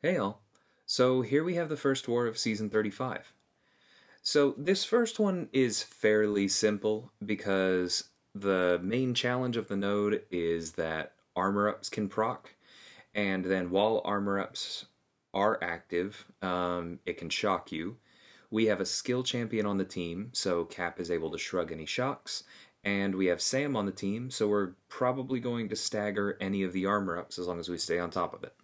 Hey all. So here we have the first war of season 35. So this first one is fairly simple because the main challenge of the node is that armor ups can proc, and then while armor ups are active, it can shock you. We have a skill champion on the team, so Cap is able to shrug any shocks, and we have Sam on the team, so we're probably going to stagger any of the armor ups as long as we stay on top of it.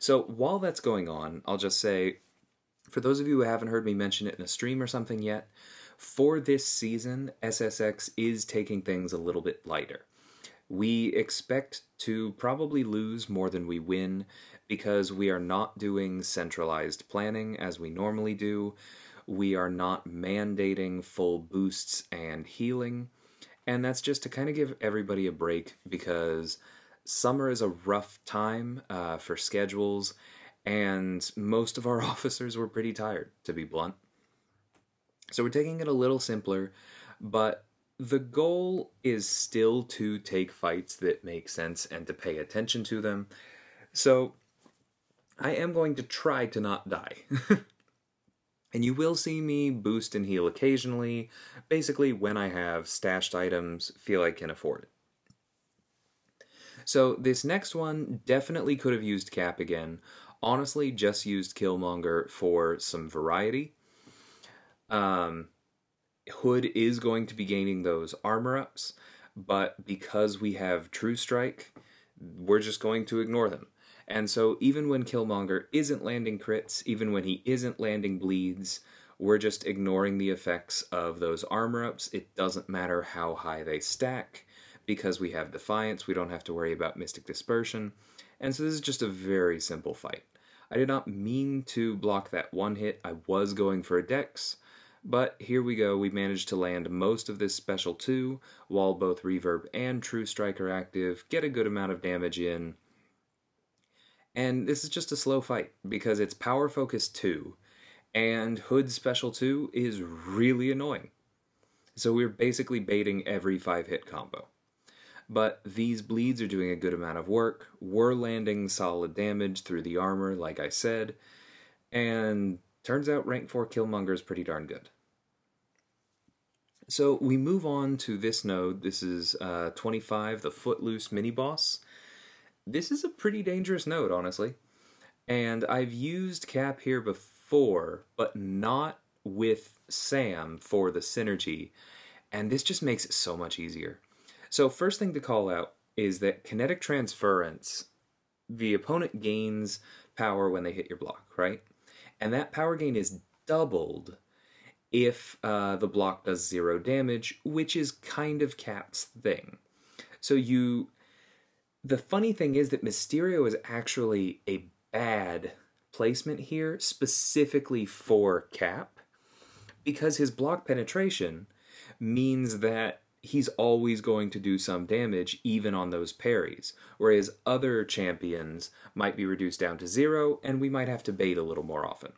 So while that's going on, I'll just say, for those of you who haven't heard me mention it in a stream or something yet, for this season, SSx is taking things a little bit lighter. We expect to probably lose more than we win because we are not doing centralized planning as we normally do. We are not mandating full boosts and healing. And that's just to kind of give everybody a break because summer is a rough time for schedules, and most of our officers were pretty tired, to be blunt. So we're taking it a little simpler, but the goal is still to take fights that make sense and to pay attention to them. So I am going to try to not die. And you will see me boost and heal occasionally, basically when I have stashed items, feel I can afford it. So this next one definitely could have used Cap again. Honestly, just used Killmonger for some variety. Hood is going to be gaining those armor ups, but because we have True Strike, we're just going to ignore them. And so even when Killmonger isn't landing crits, even when he isn't landing bleeds, we're just ignoring the effects of those armor ups. It doesn't matter how high they stack, because we have Defiance, we don't have to worry about Mystic Dispersion. And so this is just a very simple fight. I did not mean to block that one hit, I was going for a Dex, but here we go, we managed to land most of this special 2, while both Reverb and True Strike are active, get a good amount of damage in. And this is just a slow fight, because it's Power Focus 2, and Hood's Special 2 is really annoying. So we're basically baiting every 5-hit combo. But these bleeds are doing a good amount of work, we're landing solid damage through the armor, like I said, and turns out rank 4 Killmonger is pretty darn good. So we move on to this node. This is 25, the Footloose Miniboss. This is a pretty dangerous node, honestly. And I've used Cap here before, but not with Sam for the synergy. And this just makes it so much easier. So first thing to call out is that kinetic transference, the opponent gains power when they hit your block, right? And that power gain is doubled if the block does 0 damage, which is kind of Cap's thing. So the funny thing is that Mysterio is actually a bad placement here, specifically for Cap, because his block penetration means that he's always going to do some damage, even on those parries, whereas other champions might be reduced down to 0, and we might have to bait a little more often.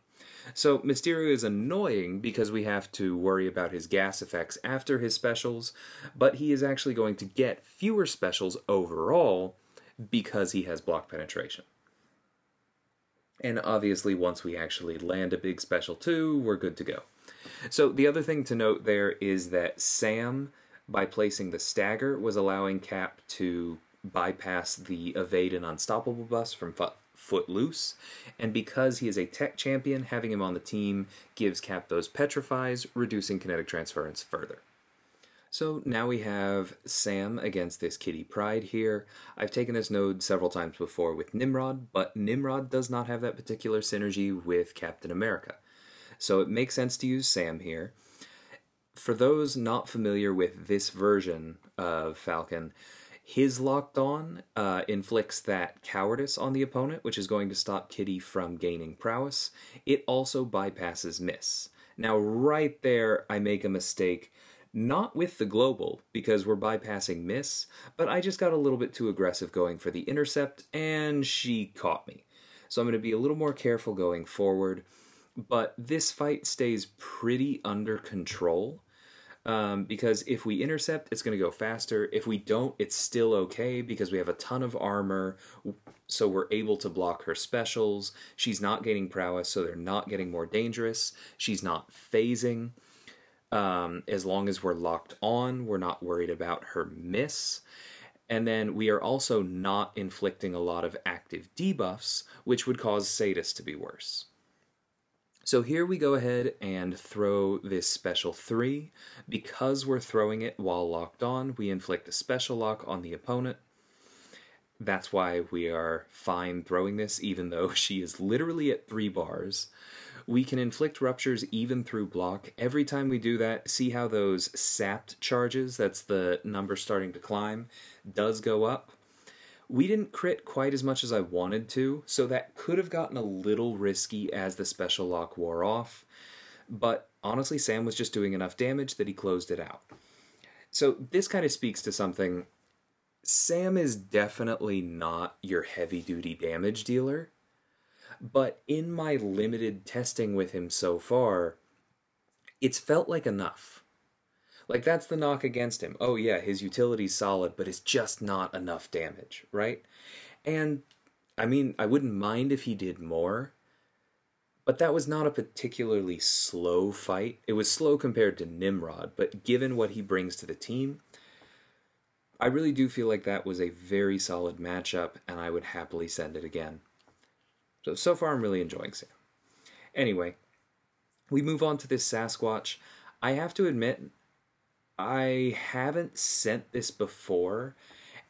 So Mysterio is annoying because we have to worry about his gas effects after his specials, but he is actually going to get fewer specials overall because he has block penetration. And obviously once we actually land a big special too, we're good to go. So the other thing to note there is that Sam, by placing the stagger, was allowing Cap to bypass the evade and unstoppable bus from Footloose, and because he is a tech champion, having him on the team gives Cap those petrifies, reducing kinetic transference further. So now we have Sam against this kitty Pryde here. I've taken this node several times before with Nimrod, but Nimrod does not have that particular synergy with Captain America. So it makes sense to use Sam here. For those not familiar with this version of Falcon, his Locked On inflicts that cowardice on the opponent, which is going to stop Kitty from gaining prowess. It also bypasses miss. Now right there I make a mistake, not with the global, because we're bypassing miss, but I just got a little bit too aggressive going for the intercept, and she caught me. So I'm going to be a little more careful going forward, but this fight stays pretty under control. Because if we intercept, it's going to go faster. If we don't, it's still okay because we have a ton of armor. so we're able to block her specials. She's not gaining prowess, so they're not getting more dangerous. She's not phasing. As long as we're locked on, we're not worried about her miss. And then we are also not inflicting a lot of active debuffs, which would cause Sadist to be worse. So here we go ahead and throw this special 3. Because we're throwing it while locked on, we inflict a special lock on the opponent. That's why we are fine throwing this, even though she is literally at 3 bars. We can inflict ruptures even through block. Every time we do that, see how those sapped charges, that's the number starting to climb, does go up. We didn't crit quite as much as I wanted to, so that could have gotten a little risky as the special lock wore off. But honestly, Sam was just doing enough damage that he closed it out. So this kind of speaks to something. Sam is definitely not your heavy-duty damage dealer, but in my limited testing with him so far, it's felt like enough. Like, that's the knock against him. Oh yeah, his utility's solid, but it's just not enough damage, right? And, I mean, I wouldn't mind if he did more, but that was not a particularly slow fight. It was slow compared to Nimrod, but given what he brings to the team, I really do feel like that was a very solid matchup, and I would happily send it again. So far I'm really enjoying Sam. Anyway, we move on to this Sasquatch. I have to admit, I haven't sent this before,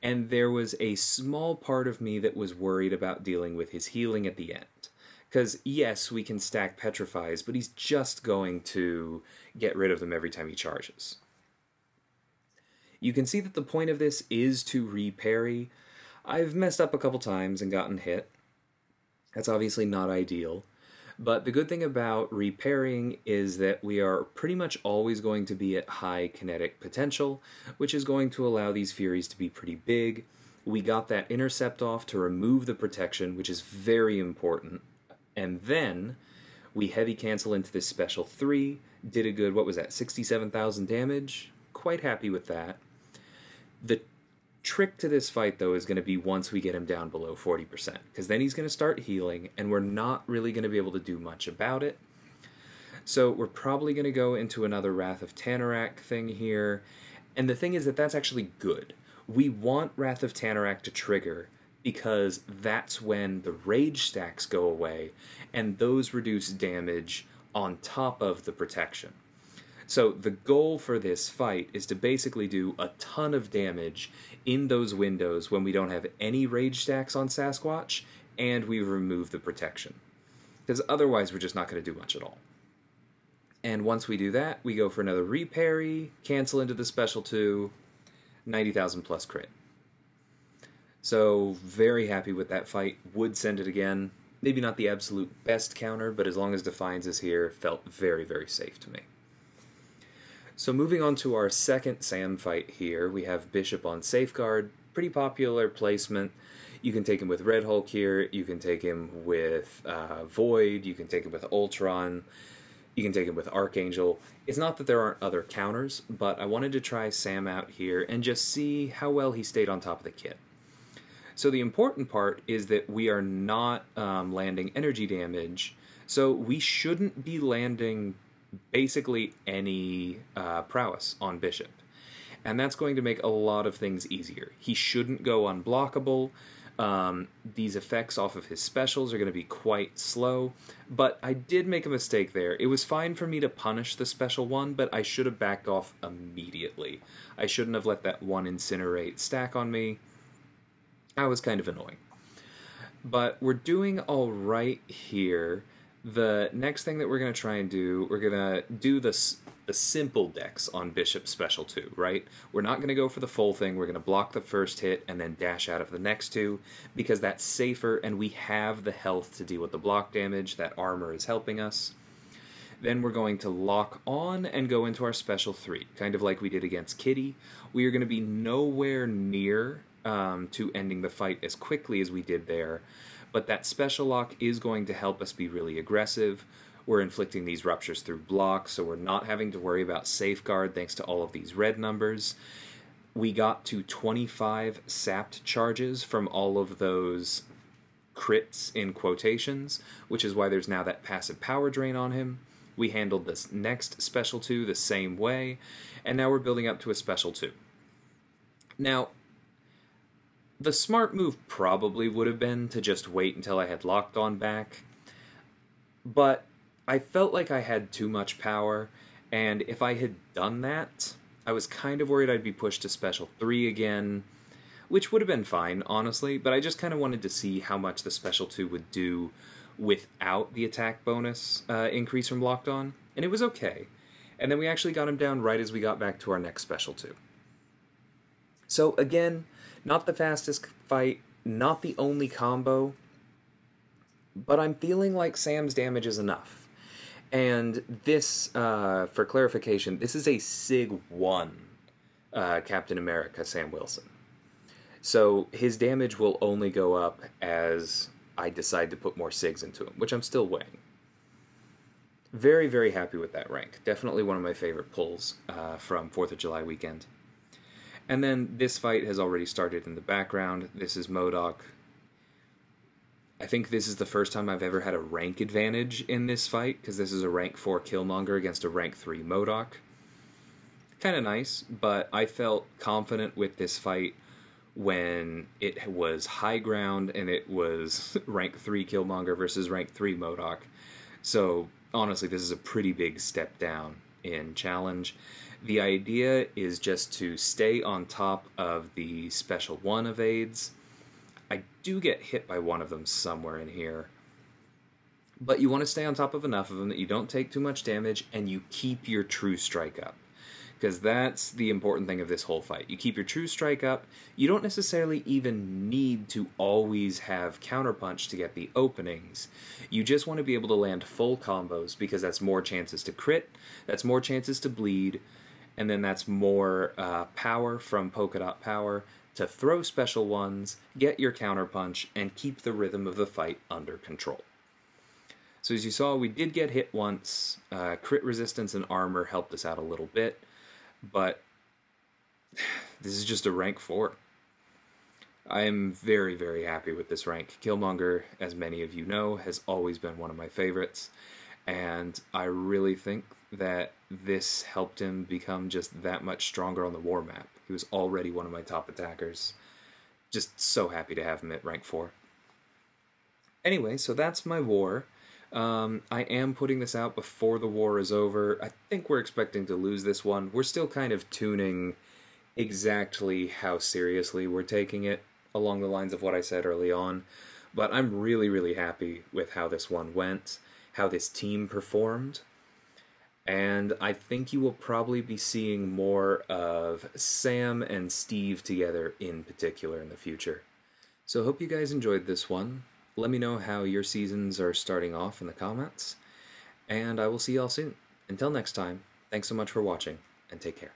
and there was a small part of me that was worried about dealing with his healing at the end. Because, yes, we can stack Petrifies, but he's just going to get rid of them every time he charges. You can see that the point of this is to re-parry. I've messed up a couple times and gotten hit. That's obviously not ideal. But the good thing about repairing is that we are pretty much always going to be at high kinetic potential, which is going to allow these Furies to be pretty big. We got that intercept off to remove the protection, which is very important. And then we heavy cancel into this special 3, did a good, what was that, 67,000 damage? Quite happy with that. The trick to this fight, though, is going to be once we get him down below 40%, because then he's going to start healing, and we're not really going to be able to do much about it. So we're probably going to go into another Wrath of Tanarak thing here, and the thing is that that's actually good. We want Wrath of Tanarak to trigger, because that's when the rage stacks go away, and those reduce damage on top of the protection. So the goal for this fight is to basically do a ton of damage in those windows when we don't have any rage stacks on Sasquatch, and we remove the protection. Because otherwise we're just not going to do much at all. And once we do that, we go for another reparry, cancel into the special 2, 90,000 plus crit. So very happy with that fight, would send it again. Maybe not the absolute best counter, but as long as Defiance is here, felt very, very safe to me. So moving on to our second Sam fight here, we have Bishop on Safeguard. Pretty popular placement. You can take him with Red Hulk here, you can take him with Void, you can take him with Ultron, you can take him with Archangel. It's not that there aren't other counters, but I wanted to try Sam out here and just see how well he stayed on top of the kit. So the important part is that we are not landing energy damage, so we shouldn't be landing basically any prowess on Bishop. And that's going to make a lot of things easier. He shouldn't go unblockable. These effects off of his specials are going to be quite slow, but I did make a mistake there. It was fine for me to punish the special 1, but I should have backed off immediately. I shouldn't have let that 1 incinerate stack on me. I was kind of annoying. But we're doing alright here. The next thing that we're going to try and do, we're going to do the simple decks on Bishop Special 2, right? We're not going to go for the full thing, we're going to block the first hit and then dash out of the next 2, because that's safer and we have the health to deal with the block damage, that armor is helping us. Then we're going to lock on and go into our Special 3, kind of like we did against Kitty. We are going to be nowhere near to ending the fight as quickly as we did there, but that special lock is going to help us be really aggressive. We're inflicting these ruptures through blocks, so we're not having to worry about safeguard thanks to all of these red numbers. We got to 25 sapped charges from all of those crits in quotations, which is why there's now that passive power drain on him. We handled this next Special 2 the same way, and now we're building up to a Special 2. Now, the smart move probably would have been to just wait until I had Locked On back, but I felt like I had too much power, and if I had done that, I was kind of worried I'd be pushed to Special 3 again, which would have been fine, honestly, but I just kind of wanted to see how much the Special 2 would do without the attack bonus increase from Locked On, and it was okay. And then we actually got him down right as we got back to our next Special 2. So again, not the fastest fight, not the only combo, but I'm feeling like Sam's damage is enough. And this, for clarification, this is a SSx1 Captain America Sam Wilson. So his damage will only go up as I decide to put more SIGs into him, which I'm still weighing. Very, very happy with that rank. Definitely one of my favorite pulls from 4th of July weekend. And then this fight has already started in the background. This is MODOK. I think this is the first time I've ever had a rank advantage in this fight, because this is a rank 4 Killmonger against a rank 3 MODOK. Kind of nice, but I felt confident with this fight when it was high ground and it was rank 3 Killmonger versus rank 3 MODOK. So honestly, this is a pretty big step down in challenge. The idea is just to stay on top of the Special 1 evades. I do get hit by one of them somewhere in here, but you want to stay on top of enough of them that you don't take too much damage and you keep your True Strike up. Because that's the important thing of this whole fight. You keep your True Strike up. You don't necessarily even need to always have Counterpunch to get the openings. You just want to be able to land full combos, because that's more chances to crit, that's more chances to bleed, and then that's more power from Polka Dot Power to throw special ones, get your Counterpunch, and keep the rhythm of the fight under control. So as you saw, we did get hit once. Crit resistance and armor helped us out a little bit. But this is just a rank 4. I am very, very happy with this rank. Killmonger, as many of you know, has always been one of my favorites, and I really think that this helped him become just that much stronger on the war map. He was already one of my top attackers. Just so happy to have him at rank 4. Anyway, so that's my war. I am putting this out before the war is over. I think we're expecting to lose this one. We're still kind of tuning exactly how seriously we're taking it, along the lines of what I said early on. But I'm really, really happy with how this one went, how this team performed. And I think you will probably be seeing more of Sam and Steve together in particular in the future. So I hope you guys enjoyed this one. Let me know how your seasons are starting off in the comments, and I will see y'all soon. Until next time, thanks so much for watching, and take care.